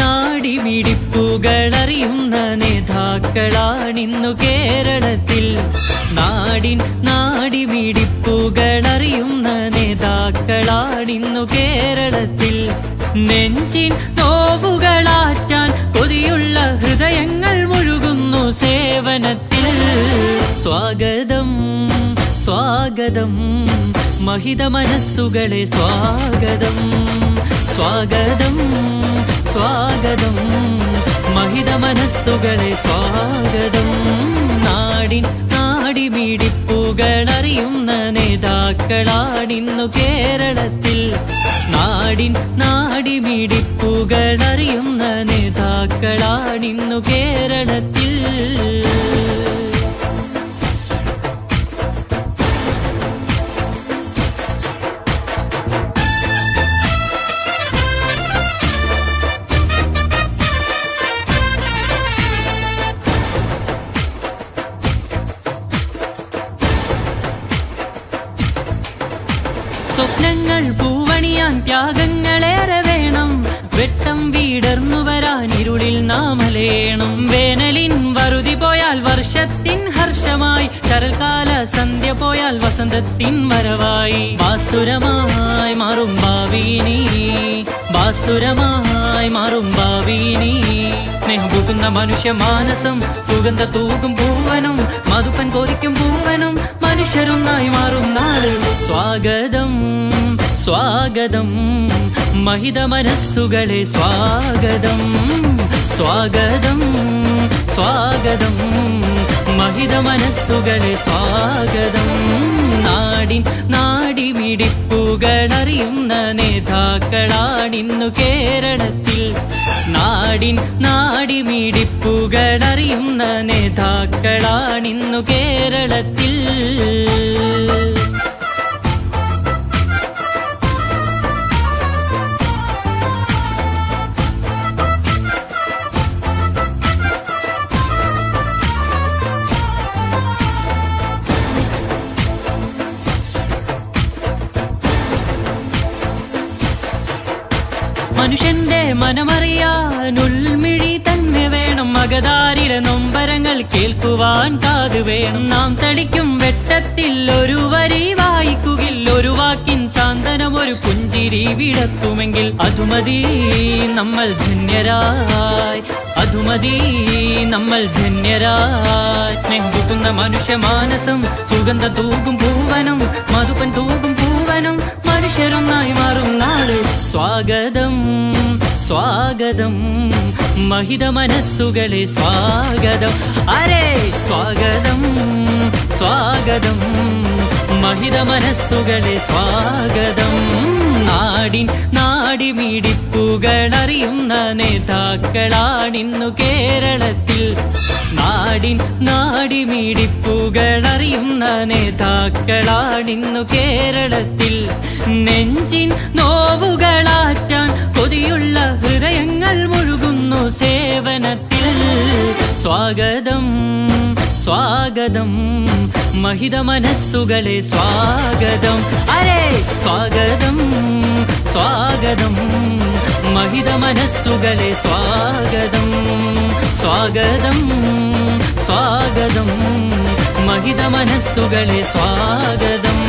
നാടിമിടിപ്പുകളറിയുന്ന നേതാക്കളാണിന്നു കേരളത്തിൽ. നാടിമിടിപ്പുകളറിയുന്ന നേതാക്കളാണിന്നു കേരളത്തിൽ. നെഞ്ചിൻ നോവുകളാറ്റാൻ കൊതിയുള്ള ഹൃദയങ്ങൾ മുഴുകുന്നു സേവനത്തിൽ. സ്വാഗതം സ്വാഗതം മഹിത മനസ്സുകളെ സ്വാഗതം. സ്വാഗതം സ്വാഗതം മഹിത മനസ്സുകളെ സ്വാഗതം. നാടിമിടിപ്പുകളറിയുന്ന നേതാക്കളാണിന്നു കേരളത്തിൽ. നാടിമിടിപ്പുകളറിയുന്ന നേതാക്കളാണിന്നു കേരളത്തിൽ. സ്വപ്നങ്ങൾ പൂവണിയാൻ ത്യാഗങ്ങളേറെ വേണം. വെട്ടം വീടർന്നു വരാൻ ഇരുളിൽ നാമലേണം. വേനലിൻ വറുതി പോയാൽ വർഷത്തിൻ ഹർഷമായി. ശരൽകാല സന്ധ്യ പോയാൽ വസന്തത്തിൻ വരവായി. ബാസുരമായി മാറും ഭാവീനി, ബാസുരമായി മാറും ഭാവീനി. സ്നേഹം പൂക്കുന്ന മനുഷ്യ മാനസം, സുഗന്ധ തൂകും പൂവനും, മധുപ്പൻ കോരിക്കും പൂവനും, മനുഷ്യരൊന്നായി മാറും നാട്. സ്വാഗതം സ്വാഗതം മഹിത മനസ്സുകളെ സ്വാഗതം. സ്വാഗതം സ്വാഗതം മഹിത മനസ്സുകളെ സ്വാഗതം. നാടിമിടിപ്പുകളറിയുന്ന നേതാക്കളാണിന്നു കേരളത്തിൽ. നാടിമിടിപ്പുകളറിയുന്ന നേതാക്കളാണിന്നു കേരളത്തിൽ. മനുഷ്യന്റെ മനമറിയാൻ ഉൾമിഴി തന്നെ വേണം. മകതാരിയുടെ നൊമ്പരങ്ങൾ കേൾക്കുവാൻ കാത് വേണം. നാം തടിക്കും വെട്ടത്തിൽ ഒരു വരി വായിക്കുകിൽ, ഒരു വാക്കിൻ സാന്ത്വനം ഒരു പുഞ്ചിരി വിടത്തുമെങ്കിൽ അതുമതി നമ്മൾ ധന്യരായി. അതുമതി നമ്മൾ ധന്യരായി. സ്നേഹം പൂക്കുന്ന മനുഷ്യ മാനസം, സുഗന്ധ തൂകും പൂവനും, മധുപ്പൻ തൂകും പൂവനും, മനുഷ്യരൊന്നായി മാറും നാട്. സ്വാഗതം സ്വാഗതം മഹിത മനസ്സുകളെ സ്വാഗതം. അരേ സ്വാഗതം സ്വാഗതം മഹിത മനസ്സുകളെ സ്വാഗതം. നാടിമിടിപ്പുകളറിയുന്ന നേതാക്കളാണിന്നു കേരളത്തിൽ. നാടിമിടിപ്പുകളറിയുന്ന നേതാക്കളാണിന്നു കേരളത്തിൽ. നെഞ്ചിൻ നോവുകളാറ്റാൻ കൊതിയുള്ള ഹൃദയങ്ങൾ മുഴുകുന്നു സേവനത്തിൽ. സ്വാഗതം സ്വാഗതം മഹിത മനസ്സുകളെ സ്വാഗതം. അരേ സ്വാഗതം സ്വാഗതം മഹിത മനസ്സുകളെ സ്വാഗതം. സ്വാഗതം സ്വാഗതം മഹിത മനസ്സുകളെ സ്വാഗതം.